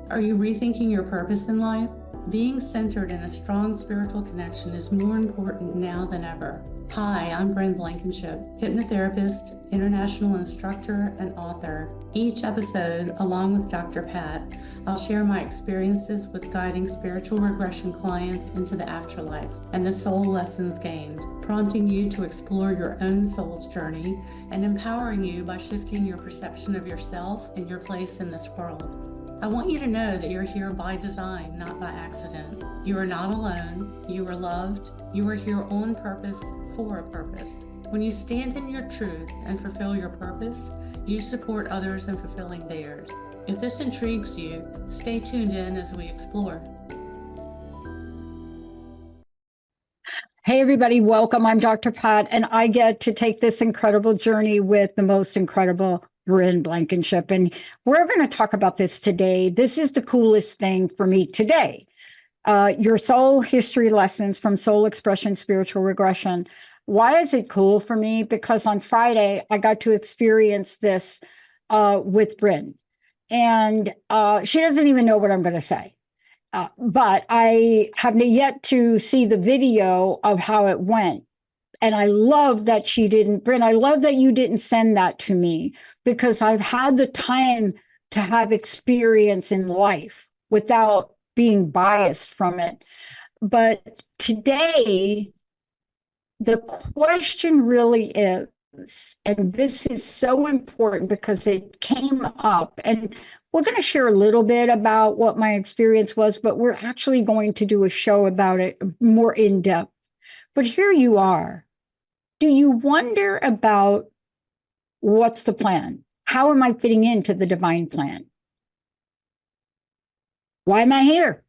Are you rethinking your purpose in life? Being centered in a strong spiritual connection is more important now than ever. Hi, I'm Bryn Blankenship, hypnotherapist, international instructor, and author. Each episode, along with Dr. Pat, I'll share my experiences with guiding spiritual regression clients into the afterlife and the soul lessons gained, prompting you to explore your own soul's journey and empowering you by shifting your perception of yourself and your place in this world. I want you to know that you're here by design, not by accident. You are not alone. You are loved. You are here on purpose for a purpose. When you stand in your truth and fulfill your purpose, you support others in fulfilling theirs. If this intrigues you, stay tuned in as we explore. Hey, everybody, welcome. I'm Dr. Pat, and I get to take this incredible journey with the most incredible Bryn Blankenship. And we're going to talk about this today. This is the coolest thing for me today. Your soul history lessons from Soul Expression Spiritual Regression. Why is it cool for me? Because on Friday, I got to experience this with Bryn. And she doesn't even know what I'm going to say. But I have yet to see the video of how it went. And I love that she didn't, Bryn, I love that you didn't send that to me, because I've had the time to have experience in life without being biased from it. But today, the question really is, and this is so important because it came up, and we're going to share a little bit about what my experience was, but we're actually going to do a show about it more in depth. But here you are. Do you wonder about what's the plan? How am I fitting into the divine plan? Why am I here?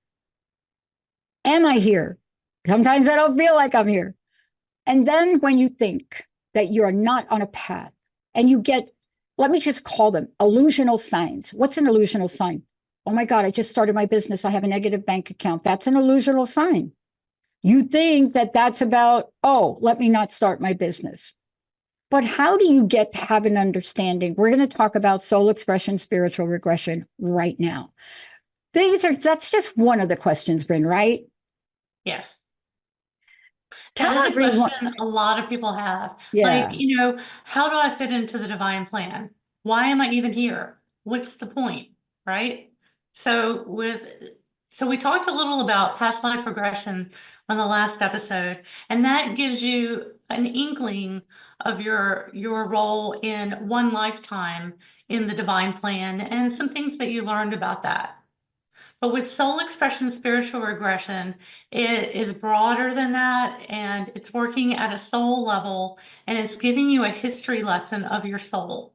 Am I here? Sometimes I don't feel like I'm here. And then when you think that you're not on a path and you get, let me just call them illusional signs. What's an illusional sign? Oh my God, I just started my business. I have a negative bank account. That's an illusional sign. You think that that's about, oh, let me not start my business. But how do you get to have an understanding? We're going to talk about soul expression, spiritual regression right now. That's just one of the questions, Bryn, right? Yes. Tell That is a everyone. question a lot of people have. Yeah. Like, how do I fit into the divine plan? Why am I even here? What's the point, right? So we talked a little about past life regression on the last episode, and that gives you an inkling of your role in one lifetime in the divine plan and some things that you learned about that. But with soul expression spiritual regression, it is broader than that, and it's working at a soul level, and it's giving you a history lesson of your soul.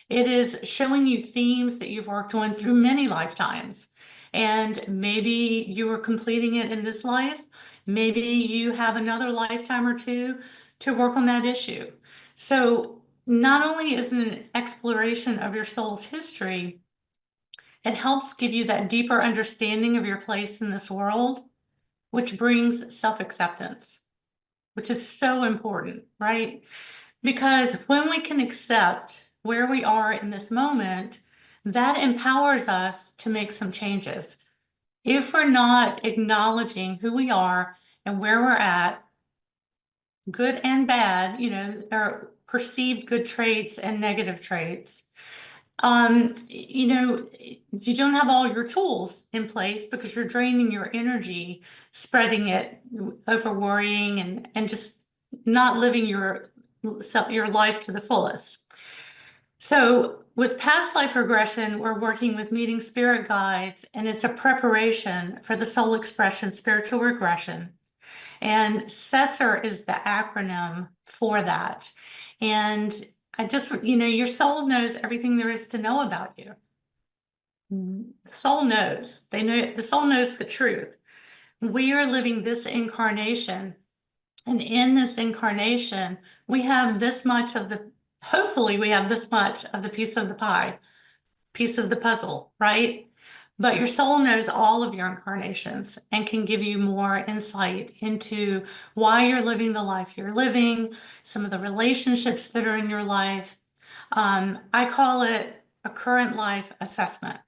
It is showing you themes that you've worked on through many lifetimes. And maybe you are completing it in this life. Maybe you have another lifetime or two to work on that issue. So not only is it an exploration of your soul's history, it helps give you that deeper understanding of your place in this world, which brings self-acceptance, which is so important, right? Because when we can accept where we are in this moment, that empowers us to make some changes. If we're not acknowledging who we are and where we're at, good and bad, or perceived good traits and negative traits, you don't have all your tools in place because you're draining your energy, spreading it over worrying and just not living your life to the fullest. So with past life regression, we're working with meeting spirit guides, and it's a preparation for the soul expression spiritual regression. And SESR is the acronym for that. And your soul knows everything there is to know about you. The soul knows. The soul knows the truth. We are living this incarnation. And in this incarnation, hopefully we have this much of the piece of the pie, piece of the puzzle, right? But your soul knows all of your incarnations and can give you more insight into why you're living the life you're living, some of the relationships that are in your life. I call it a current life assessment.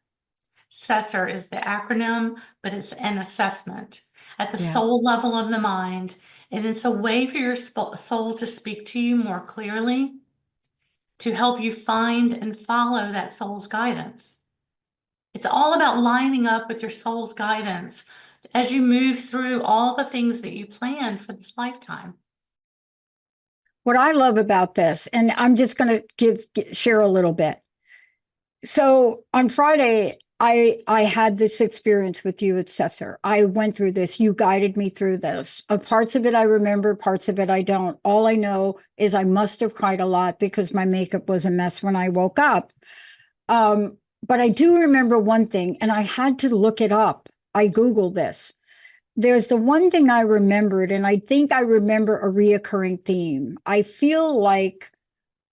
SESR is the acronym, but it's an assessment at the Yeah. soul level of the mind. And it's a way for your soul to speak to you more clearly, to help you find and follow that soul's guidance. It's all about lining up with your soul's guidance as you move through all the things that you planned for this lifetime. What I love about this, and I'm just going to share a little bit. So on Friday, I had this experience with you at SESR. I went through this. You guided me through this. Parts of it I remember, parts of it I don't. All I know is I must have cried a lot because my makeup was a mess when I woke up. But I do remember one thing, and I had to look it up. I Googled this. There's the one thing I remembered, and I think I remember a reoccurring theme. I feel like,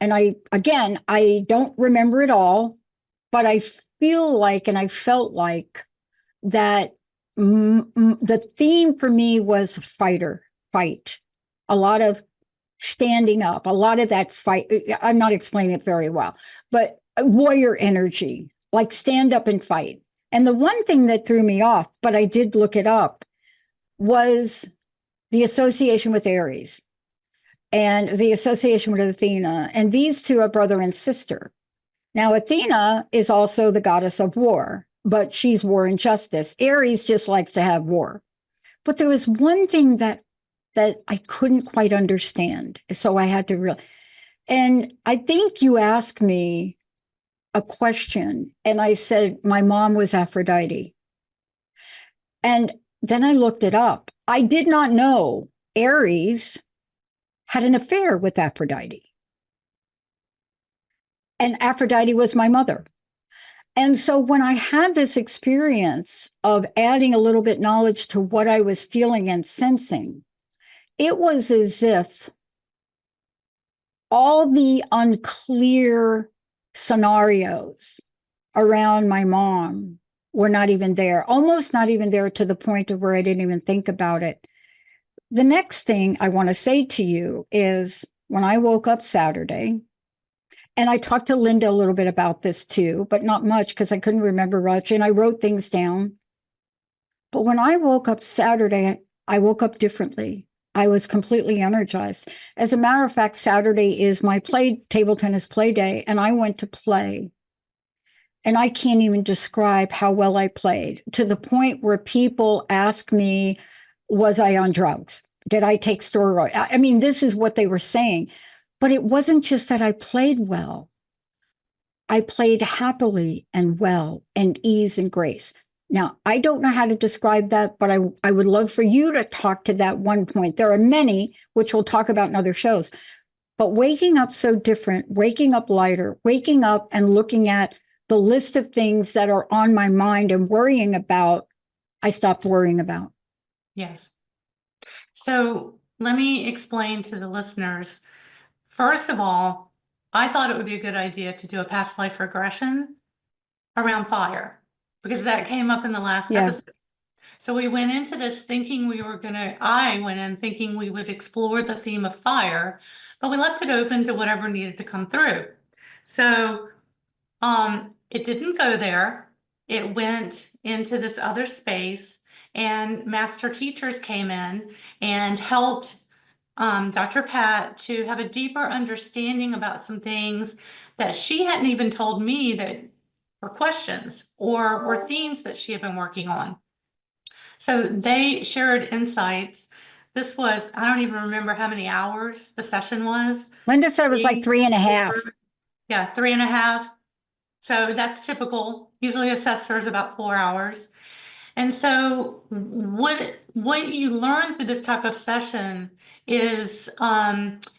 and I don't remember it all, but I feel like, and I felt like that the theme for me was fight, a lot of standing up, a lot of that fight. I'm not explaining it very well, but warrior energy, like stand up and fight. And the one thing that threw me off, but I did look it up, was the association with Aries and the association with Athena. And these two are brother and sister. Now, Athena is also the goddess of war, but she's war and justice. Aries just likes to have war. But there was one thing that I couldn't quite understand. So I had to really, and I think you asked me a question, and I said, my mom was Aphrodite. And then I looked it up. I did not know Aries had an affair with Aphrodite. And Aphrodite was my mother. And so when I had this experience of adding a little bit knowledge to what I was feeling and sensing, it was as if all the unclear scenarios around my mom were not even there, almost not even there, to the point of where I didn't even think about it. The next thing I want to say to you is when I woke up Saturday, and I talked to Linda a little bit about this too, but not much because I couldn't remember much, and I wrote things down. But when I woke up Saturday, I woke up differently. I was completely energized. As a matter of fact, Saturday is my table tennis play day, and I went to play. And I can't even describe how well I played, to the point where people ask me, was I on drugs? Did I take steroids? I mean, this is what they were saying. But it wasn't just that I played well. I played happily and well and ease and grace. Now, I don't know how to describe that, but I would love for you to talk to that one point. There are many, which we'll talk about in other shows. But waking up so different, waking up lighter, waking up and looking at the list of things that are on my mind and worrying about, I stopped worrying about. Yes. So let me explain to the listeners. First of all, I thought it would be a good idea to do a past life regression around fire, because that came up in the last episode. So we went into this thinking I went in thinking we would explore the theme of fire, but we left it open to whatever needed to come through. So it didn't go there. It went into this other space, and master teachers came in and helped Dr. Pat to have a deeper understanding about some things that she hadn't even told me that were questions or were themes that she had been working on. So they shared insights. This was, I don't even remember how many hours the session was. Linda said it was like 3.5. Yeah, 3.5. So that's typical. Usually assessor is about 4 hours. And so what you learn through this type of session is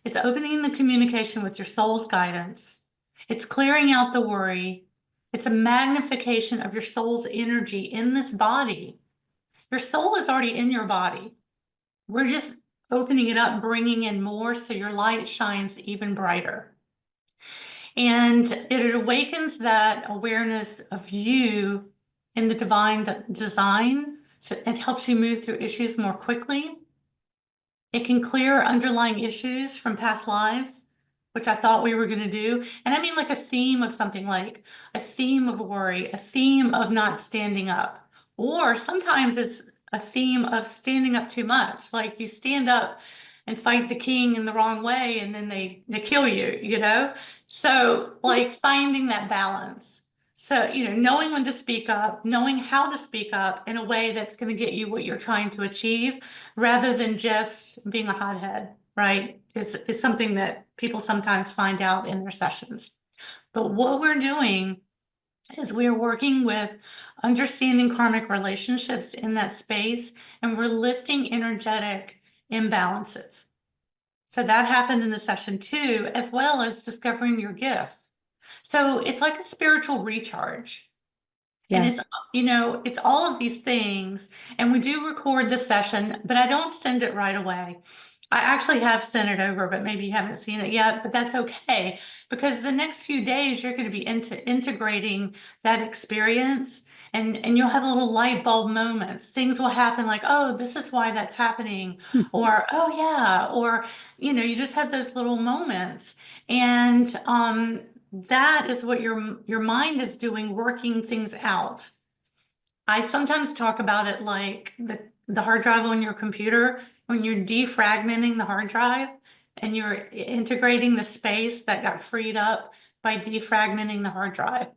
it's opening the communication with your soul's guidance. It's clearing out the worry. It's a magnification of your soul's energy in this body. Your soul is already in your body. We're just opening it up, bringing in more so your light shines even brighter. And it awakens that awareness of you in the divine design. So it helps you move through issues more quickly. It can clear underlying issues from past lives. which I thought we were going to do. And I mean like a theme of something, like a theme of worry, a theme of not standing up. Or sometimes it's a theme of standing up too much. Like you stand up and fight the king in the wrong way and then they kill you, you know? So like finding that balance. So, you know, knowing when to speak up, knowing how to speak up in a way that's going to get you what you're trying to achieve, rather than just being a hothead, right? Is something that people sometimes find out in their sessions. But what we're doing is we're working with understanding karmic relationships in that space, and we're lifting energetic imbalances. So that happened in the session too, as well as discovering your gifts. So it's like a spiritual recharge. And Yes. it's, you know, it's all of these things. And we do record the session, but I don't send it right away. I actually have sent it over, but maybe you haven't seen it yet, but that's okay. Because the next few days, you're going to be integrating that experience, and you'll have little light bulb moments. Things will happen like, oh, this is why that's happening. Hmm. Or, oh, yeah. Or, you know, you just have those little moments. And that is what your mind is doing, working things out. I sometimes talk about it like the hard drive on your computer. When you're defragmenting the hard drive and you're integrating the space that got freed up by defragmenting the hard drive.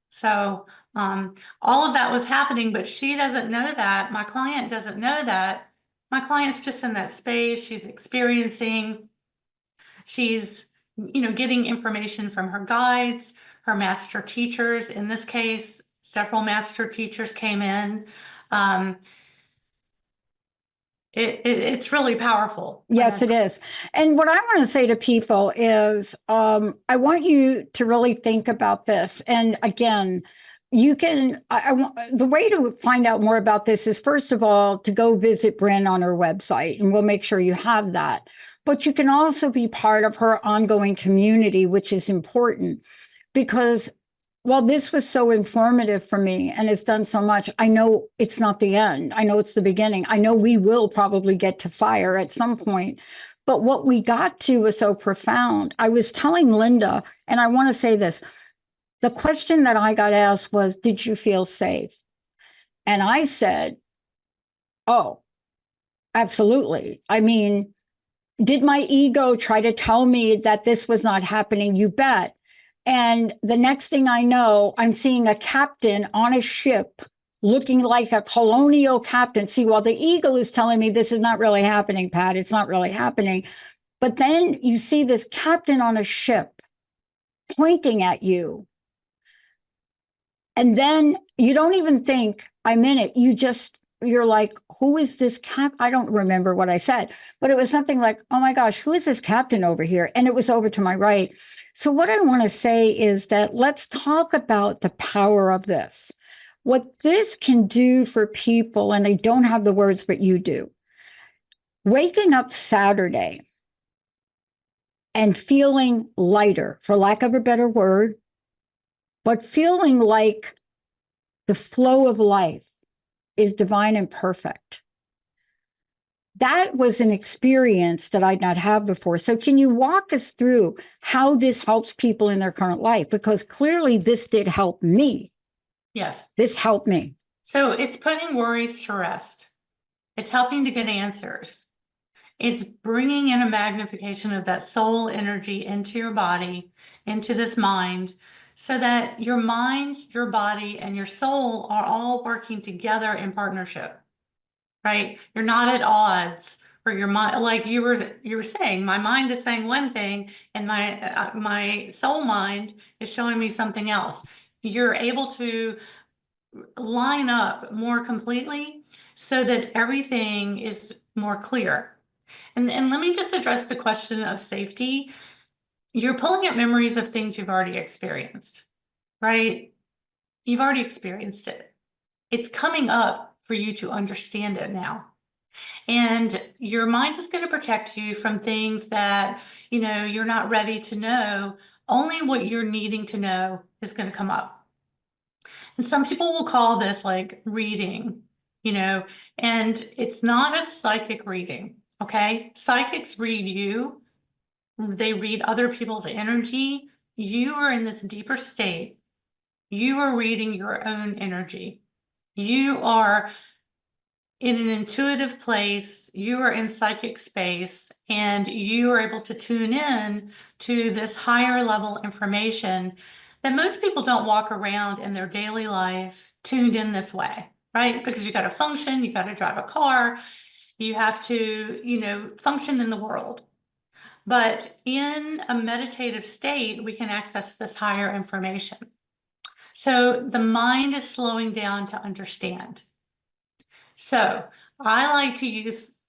So all of that was happening, but she doesn't know that. My client doesn't know that. My client's just in that space. She's experiencing, she's, you know, getting information from her guides, her master teachers. In this case, several master teachers came in. Um, it's really powerful. Yes, it is. And what I want to say to people is I want you to really think about this. And again, you can, the way to find out more about this is, first of all, to go visit Bryn on her website, and we'll make sure you have that. But you can also be part of her ongoing community, which is important, because while this was so informative for me and has done so much, I know it's not the end. I know it's the beginning. I know we will probably get to fire at some point. But what we got to was so profound. I was telling Linda, and I want to say this, the question that I got asked was, did you feel safe? And I said, oh, absolutely. I mean, did my ego try to tell me that this was not happening? You bet. And the next thing I know, I'm seeing a captain on a ship looking like a colonial captain. See, while the ego is telling me this is not really happening, Pat, it's not really happening. But then you see this captain on a ship pointing at you. And then you don't even think I'm in it. You're like, who is this cap? I don't remember what I said, but it was something like, oh my gosh, who is this captain over here? And it was over to my right. So what I want to say is that let's talk about the power of this. What this can do for people, and I don't have the words, but you do. Waking up Saturday and feeling lighter, for lack of a better word, but feeling like the flow of life is divine and perfect. That was an experience that I'd not had before. So can you walk us through how this helps people in their current life? Because clearly this did help me. Yes. This helped me. So it's putting worries to rest. It's helping to get answers. It's bringing in a magnification of that soul energy into your body, into this mind, so that your mind, your body, and your soul are all working together in partnership, right? You're not at odds, or your mind, like you were saying, my mind is saying one thing, and my soul mind is showing me something else. You're able to line up more completely so that everything is more clear. And let me just address the question of safety. You're pulling at memories of things you've already experienced, right? You've already experienced it. It's coming up for you to understand it now. And your mind is going to protect you from things that, you know, you're not ready to know. Only what you're needing to know is going to come up. And some people will call this like reading, you know, and it's not a psychic reading. Okay. Psychics read you. they read other people's energy. You are in this deeper state. You are reading your own energy. You are in an intuitive place, you are in psychic space, and you are able to tune in to this higher level information that most people don't walk around in their daily life tuned in this way, right? Because you got to function, you got to drive a car, you have to, function in the world. But in a meditative state, we can access this higher information. So the mind is slowing down to understand. So I like to use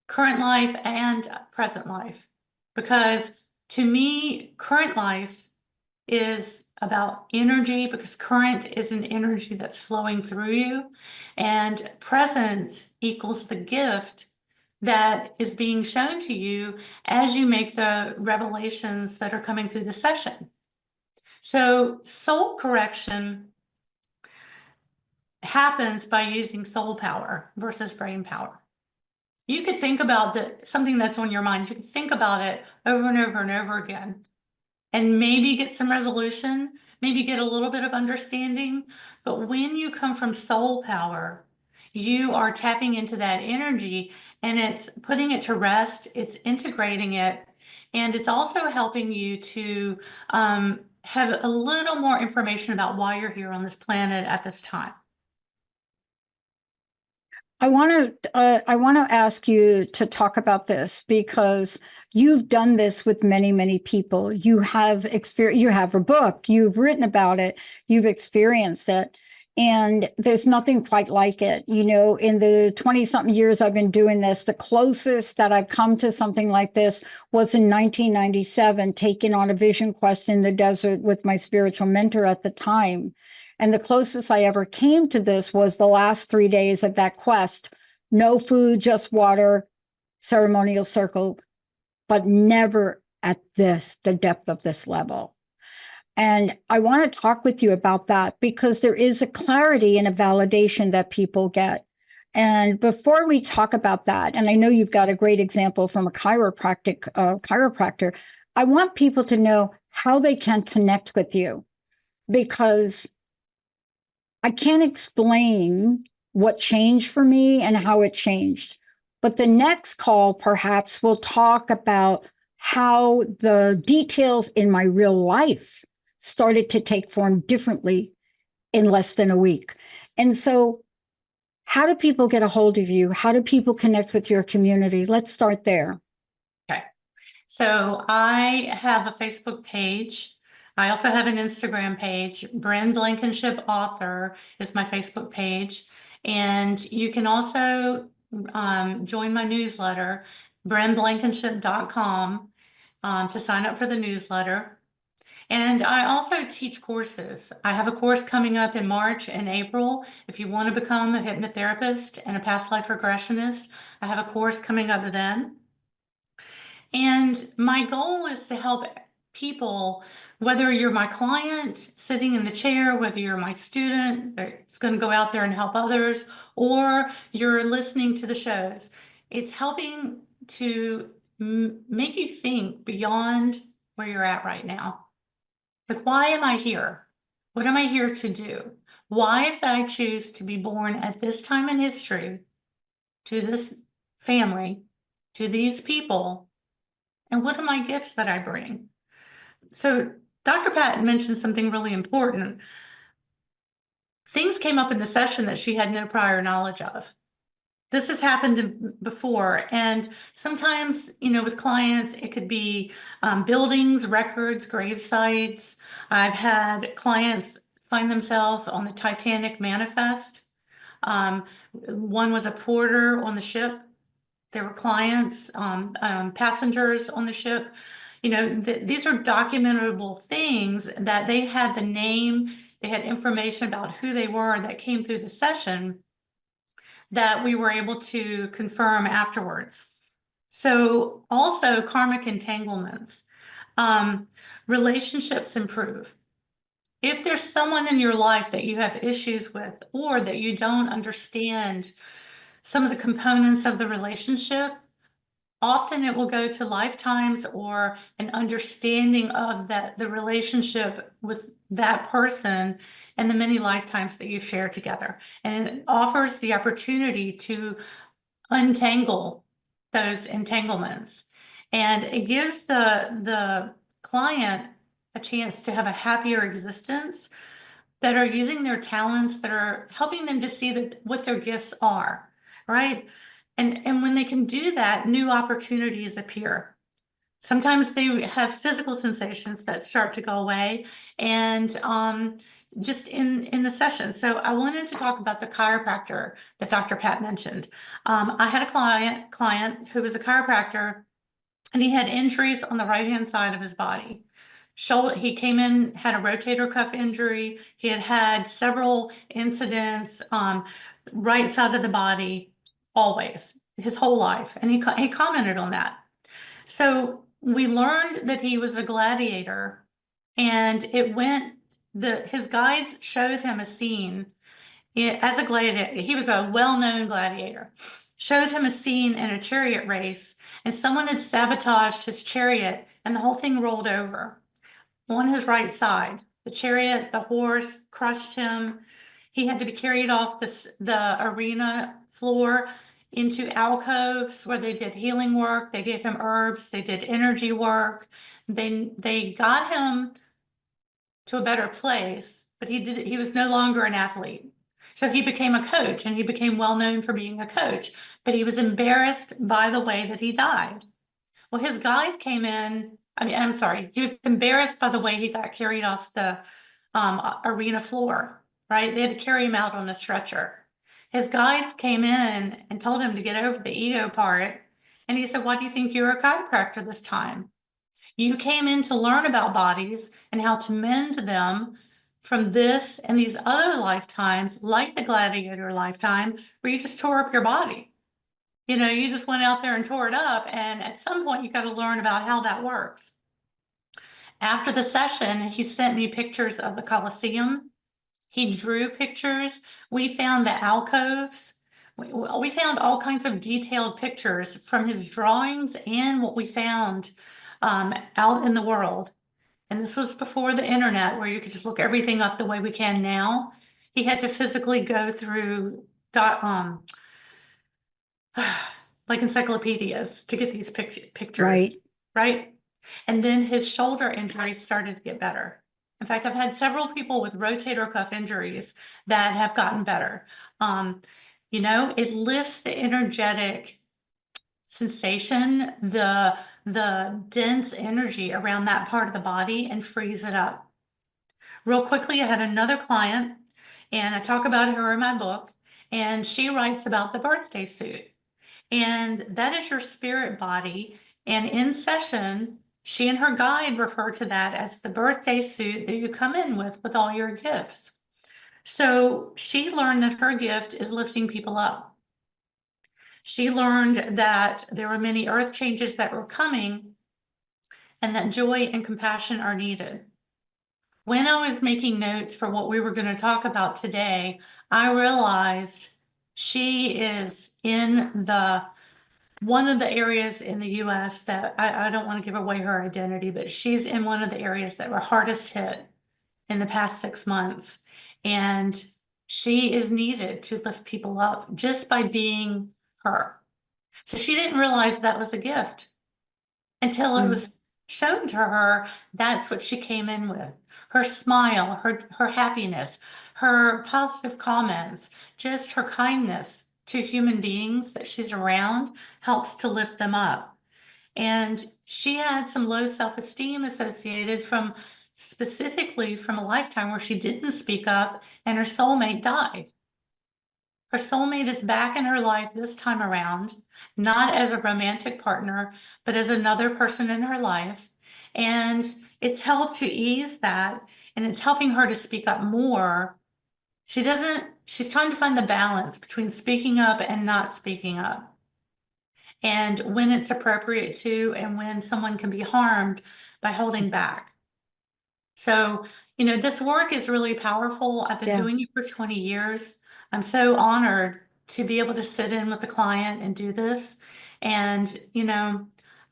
current life and present life because to me, current life is about energy because current is an energy that's flowing through you, and present equals the gift that is being shown to you as you make the revelations that are coming through the session. So soul correction happens by using soul power versus brain power. You could think about something that's on your mind. You could think about it over and over and over again and maybe get some resolution, maybe get a little bit of understanding. But when you come from soul power, you are tapping into that energy and it's putting it to rest, it's integrating it, and it's also helping you to have a little more information about why you're here on this planet at this time. I want to ask you to talk about this because you've done this with many, many people. You have experience, you have a book, you've written about it, you've experienced it, and there's nothing quite like it. In the 20-something years I've been doing this, the closest that I've come to something like this was in 1997, taking on a vision quest in the desert with my spiritual mentor at the time. And the closest I ever came to this was the last 3 days of that quest. No food, just water, ceremonial circle, but never at the depth of this level. And I want to talk with you about that because there is a clarity and a validation that people get. And before we talk about that, and I know you've got a great example from a chiropractor, I want people to know how they can connect with you because I can't explain what changed for me and how it changed. But the next call perhaps will talk about how the details in my real life started to take form differently in less than a week. And so how do people get a hold of you? How do people connect with your community? Let's start there. Okay. So I have a Facebook page. I also have an Instagram page. Bryn Blankenship Author is my Facebook page. And you can also join my newsletter, brynblankenship.com, to sign up for the newsletter. And I also teach courses. I have a course coming up in March and April. If you want to become a hypnotherapist and a past life regressionist, I have a course coming up then. And my goal is to help people, whether you're my client sitting in the chair, whether you're my student that's going to go out there and help others, or you're listening to the shows. It's helping to make you think beyond where you're at right now. Like, why am I here? What am I here to do? Why did I choose to be born at this time in history, to this family, to these people? And what are my gifts that I bring? So Dr. Pat mentioned something really important. Things came up in the session that she had no prior knowledge of. This has happened before. And sometimes, with clients, it could be buildings, records, grave sites. I've had clients find themselves on the Titanic manifest. One was a porter on the ship. There were clients, passengers on the ship. These are documentable things that they had the name, they had information about who they were that came through the session that we were able to confirm afterwards. So also karmic entanglements. Relationships improve. If there's someone in your life that you have issues with or that you don't understand some of the components of the relationship, often it will go to lifetimes or an understanding of the relationship with that person and the many lifetimes that you've shared together. And it offers the opportunity to untangle those entanglements. And it gives the client a chance to have a happier existence, that are using their talents, that are helping them to see that what their gifts are, right? And when they can do that, new opportunities appear. Sometimes they have physical sensations that start to go away, and just in the session. So I wanted to talk about the chiropractor that Dr. Pat mentioned. I had a client who was a chiropractor, and he had injuries on the right-hand side of his body. He came in, had a rotator cuff injury. He had had several incidents, right side of the body, always, his whole life. And he commented on that. So we learned that he was a gladiator, and his guides showed him a scene as a gladiator. He was a well-known gladiator. Showed him a scene in a chariot race, and someone had sabotaged his chariot, and the whole thing rolled over on his right side. The chariot, the horse crushed him. He had to be carried off the arena floor into alcoves where they did healing work. They gave him herbs. They did energy work. They got him to a better place, but he was no longer an athlete. So he became a coach, and he became well known for being a coach, but he was embarrassed by the way that he died. Well, his guide came in. I mean, I'm sorry, he was embarrassed by the way he got carried off the arena floor, right? They had to carry him out on a stretcher. His guide came in and told him to get over the ego part. And he said, "Why do you think you're a chiropractor this time? You came in to learn about bodies and how to mend them from this and these other lifetimes, like the gladiator lifetime, where you just tore up your body. You just went out there and tore it up. And at some point, you got to learn about how that works." After the session, he sent me pictures of the Colosseum. He drew pictures. We found the alcoves. We found all kinds of detailed pictures from his drawings and what we found out in the world. And this was before the internet, where you could just look everything up the way we can now. He had to physically go through like encyclopedias to get these pictures, right? And then his shoulder injuries started to get better. In fact, I've had several people with rotator cuff injuries that have gotten better. It lifts the energetic sensation, the dense energy around that part of the body, and frees it up. Real quickly, I had another client, and I talk about her in my book, and she writes about the birthday suit. And that is your spirit body. And in session, she and her guide refer to that as the birthday suit that you come in with all your gifts. So she learned that her gift is lifting people up. She learned that there were many earth changes that were coming, and that joy and compassion are needed. When I was making notes for what we were going to talk about today, I realized she is in one of the areas in the US that I don't want to give away her identity, but she's in one of the areas that were hardest hit in the past 6 months. And she is needed to lift people up just by being her. So she didn't realize that was a gift until it was shown to her. That's what she came in with. Her smile, her happiness, her positive comments, just her kindness to human beings that she's around helps to lift them up. And she had some low self-esteem associated specifically from a lifetime where she didn't speak up and her soulmate died. Her soulmate is back in her life this time around, not as a romantic partner, but as another person in her life. And it's helped to ease that, and it's helping her to speak up more. She's trying to find the balance between speaking up and not speaking up, and when it's appropriate to, and when someone can be harmed by holding back. So, this work is really powerful. I've been doing it for 20 years. I'm so honored to be able to sit in with the client and do this. And,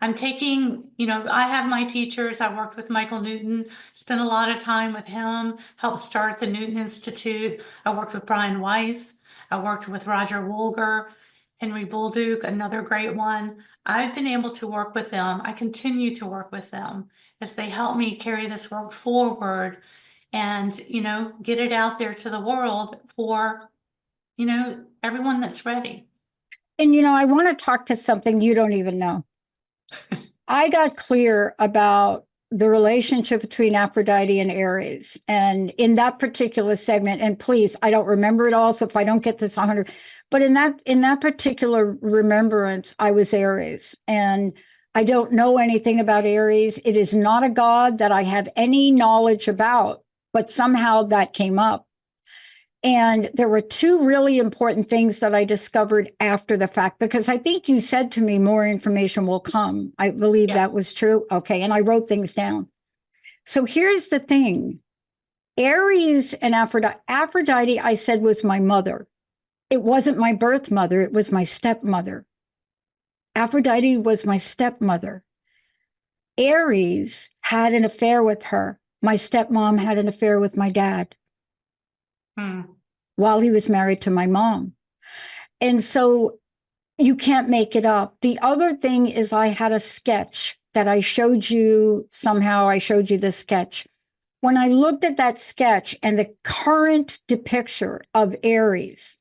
I'm taking, I have my teachers. I worked with Michael Newton, spent a lot of time with him, helped start the Newton Institute. I worked with Brian Weiss. I worked with Roger Wolger, Henry Bolduc, another great one. I've been able to work with them. I continue to work with them as they help me carry this work forward and, get it out there to the world for, everyone that's ready. And, I want to talk to something you don't even know. I got clear about the relationship between Aphrodite and Aries. And in that particular segment, and please, I don't remember it all. So if I don't get this 100, but in that particular remembrance, I was Aries. And I don't know anything about Aries. It is not a god that I have any knowledge about, but somehow that came up. And there were two really important things that I discovered after the fact, because I think you said to me, more information will come. I believe that was true. Okay. And I wrote things down. So here's the thing. Aries and Aphrodite, I said, was my mother. It wasn't my birth mother. It was my stepmother. Aphrodite was my stepmother. Aries had an affair with her. My stepmom had an affair with my dad. While he was married to my mom. And so you can't make it up. The other thing is I had a sketch that I showed you. Somehow I showed you the sketch. When I looked at that sketch and the current depiction of Aries,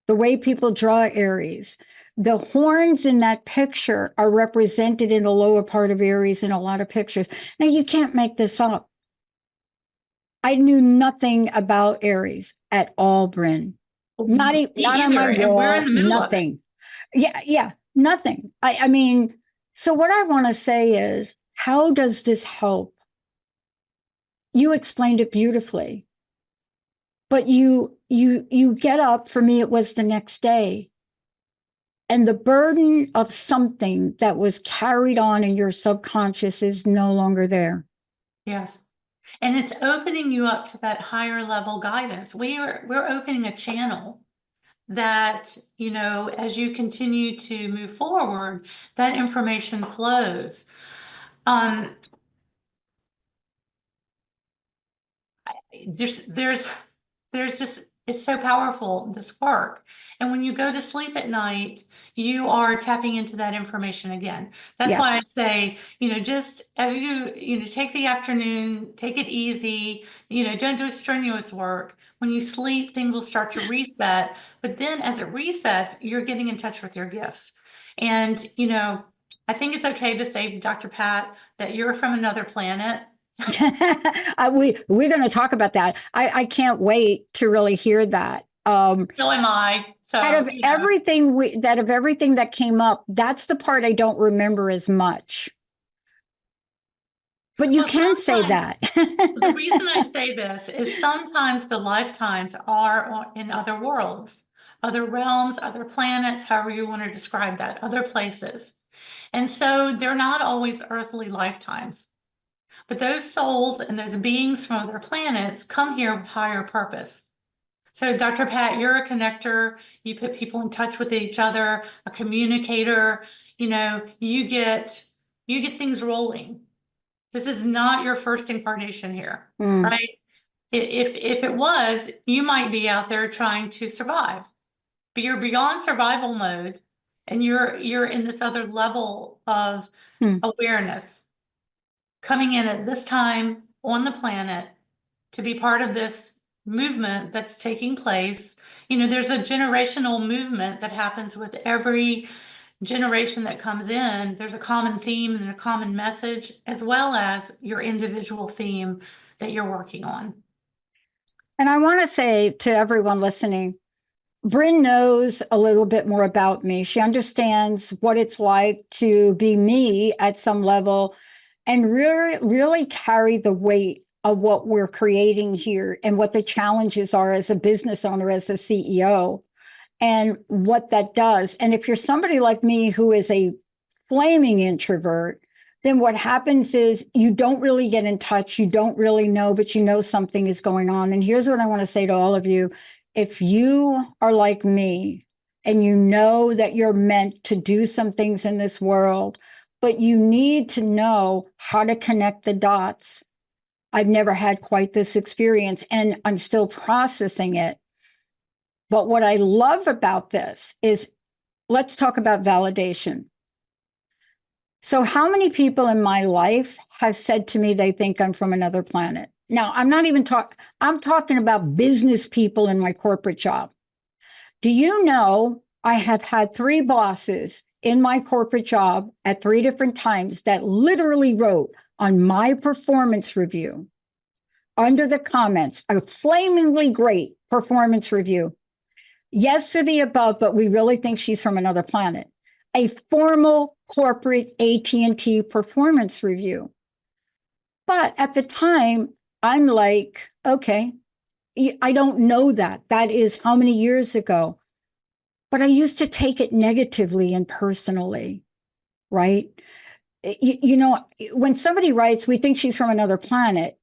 the way people draw Aries, the horns in that picture are represented in the lower part of Aries in a lot of pictures. Now, you can't make this up. I knew nothing about Aries at all, Bryn. Not on my wall. We're in the middle nothing. Of it. Yeah, nothing. I mean, so what I want to say is, how does this help? You explained it beautifully, but you get up. For me, it was the next day, and the burden of something that was carried on in your subconscious is no longer there. Yes. And it's opening you up to that higher level guidance. We're opening a channel that, as you continue to move forward, that information flows. There's just, it's so powerful, this work. And when you go to sleep at night, you are tapping into that information again. That's why I say, just as you take the afternoon, take it easy, don't do strenuous work. When you sleep, things will start to reset. But then as it resets, you're getting in touch with your gifts. And, I think it's okay to say, Dr. Pat, that you're from another planet. We're going to talk about that. I can't wait to really hear that. So am I. So out of everything that came up, that's the part I don't remember as much. But you can say that. The reason I say this is sometimes the lifetimes are in other worlds, other realms, other planets, however you want to describe that, other places. And so they're not always earthly lifetimes. But those souls and those beings from other planets come here with higher purpose. So Dr. Pat, you're a connector. You put people in touch with each other, a communicator. You get things rolling. This is not your first incarnation here, right? If it was, you might be out there trying to survive, but you're beyond survival mode, and you're in this other level of awareness, coming in at this time on the planet to be part of this movement that's taking place. There's a generational movement that happens with every generation that comes in. There's a common theme and a common message, as well as your individual theme that you're working on. And I want to say to everyone listening, Bryn knows a little bit more about me. She understands what it's like to be me at some level and really carry the weight of what we're creating here and what the challenges are as a business owner, as a CEO, and what that does. And if you're somebody like me who is a flaming introvert, then what happens is you don't really get in touch. You don't really know, but you know something is going on. And here's what I want to say to all of you. If you are like me, and you know that you're meant to do some things in this world, but you need to know how to connect the dots. I've never had quite this experience, and I'm still processing it. But what I love about this is, let's talk about validation. So how many people in my life has said to me they think I'm from another planet? Now, I'm not even I'm talking about business people in my corporate job. Do you know I have had 3 bosses in my corporate job at 3 different times that literally wrote on my performance review, under the comments, a flamingly great performance review. Yes for the above, but we really think she's from another planet. A formal corporate AT&T performance review. But at the time, I'm like, okay, I don't know that. That is how many years ago? But I used to take it negatively and personally, right? You know, when somebody writes, we think she's from another planet,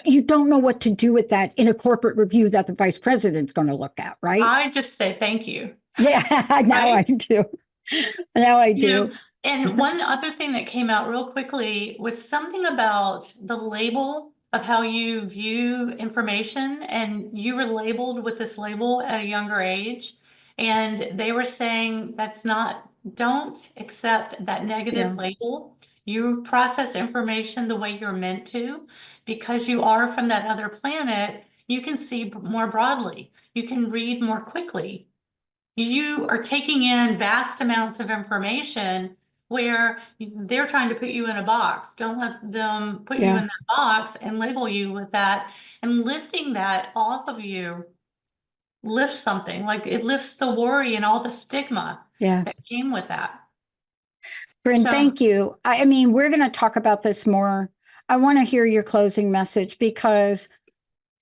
you don't know what to do with that in a corporate review that the vice president's going to look at, right? I just say thank you. Yeah, now Right? I do. Now I You do. know, and one other thing that came out real quickly was something about the label of how you view information, and you were labeled with this label at a younger age, and they were saying don't accept that negative label. You process information the way you're meant to, because you are from that other planet. You can see more broadly. You can read more quickly. You are taking in vast amounts of information where they're trying to put you in a box. Don't let them put you in that box and label you with that. And lifting that off of you lifts something. Like, it lifts the worry and all the stigma that came with that. Bryn, So, thank you. I mean, we're going to talk about this more. I want to hear your closing message, because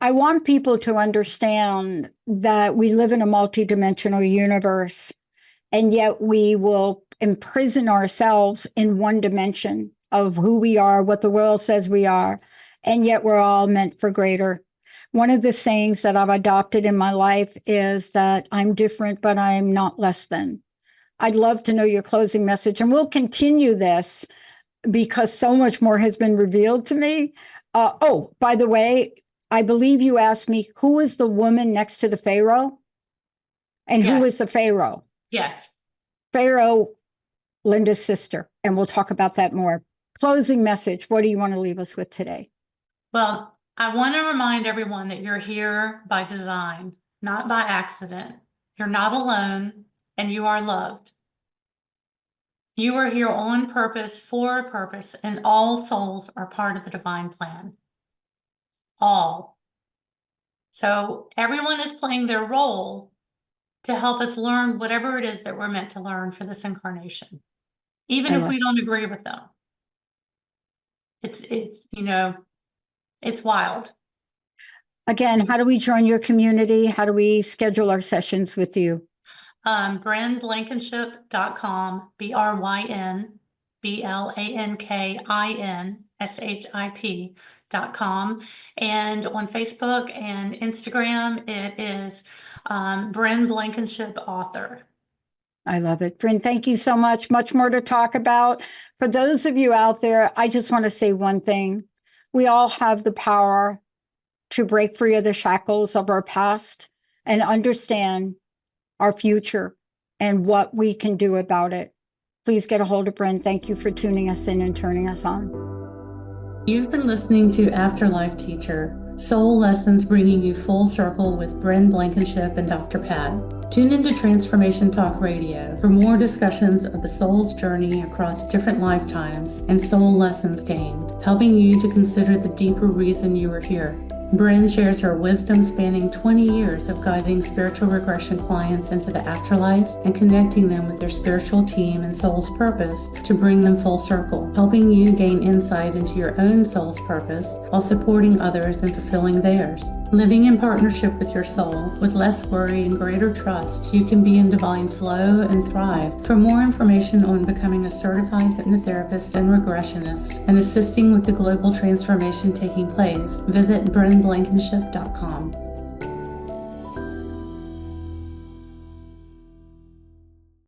I want people to understand that we live in a multidimensional universe, and yet we will imprison ourselves in one dimension of who we are, what the world says we are, and yet we're all meant for greater. One of the sayings that I've adopted in my life is that I'm different, but I'm not less than. I'd love to know your closing message, and we'll continue this because so much more has been revealed to me. Oh, by the way, I believe you asked me, who is the woman next to the Pharaoh? And who is the Pharaoh? Yes. Pharaoh, Linda's sister. And we'll talk about that more. Closing message. What do you want to leave us with today? Well, I want to remind everyone that you're here by design, not by accident. You're not alone, and you are loved. You are here on purpose, for a purpose, and all souls are part of the divine plan. All. So everyone is playing their role to help us learn whatever it is that we're meant to learn for this incarnation, even if we don't agree with them. It's wild. Again, how do we join your community? How do we schedule our sessions with you? BrynBlankenship.com, BrynBlankinship.com. And on Facebook and Instagram, it is Bryn Blankenship Author. I love it. Bryn, thank you so much. Much more to talk about. For those of you out there, I just want to say one thing. We all have the power to break free of the shackles of our past and understand our future and what we can do about it. Please get a hold of Bryn. Thank you for tuning us in and turning us on. You've been listening to Afterlife Teacher, Soul Lessons bringing you full circle with Bryn Blankenship and Dr. Pat. Tune into Transformation Talk Radio for more discussions of the soul's journey across different lifetimes and soul lessons gained, helping you to consider the deeper reason you are here. Bryn shares her wisdom spanning 20 years of guiding spiritual regression clients into the afterlife and connecting them with their spiritual team and soul's purpose to bring them full circle, helping you gain insight into your own soul's purpose while supporting others in fulfilling theirs. Living in partnership with your soul, with less worry and greater trust, you can be in divine flow and thrive. For more information on becoming a certified hypnotherapist and regressionist and assisting with the global transformation taking place, visit BrynBlankenship.com.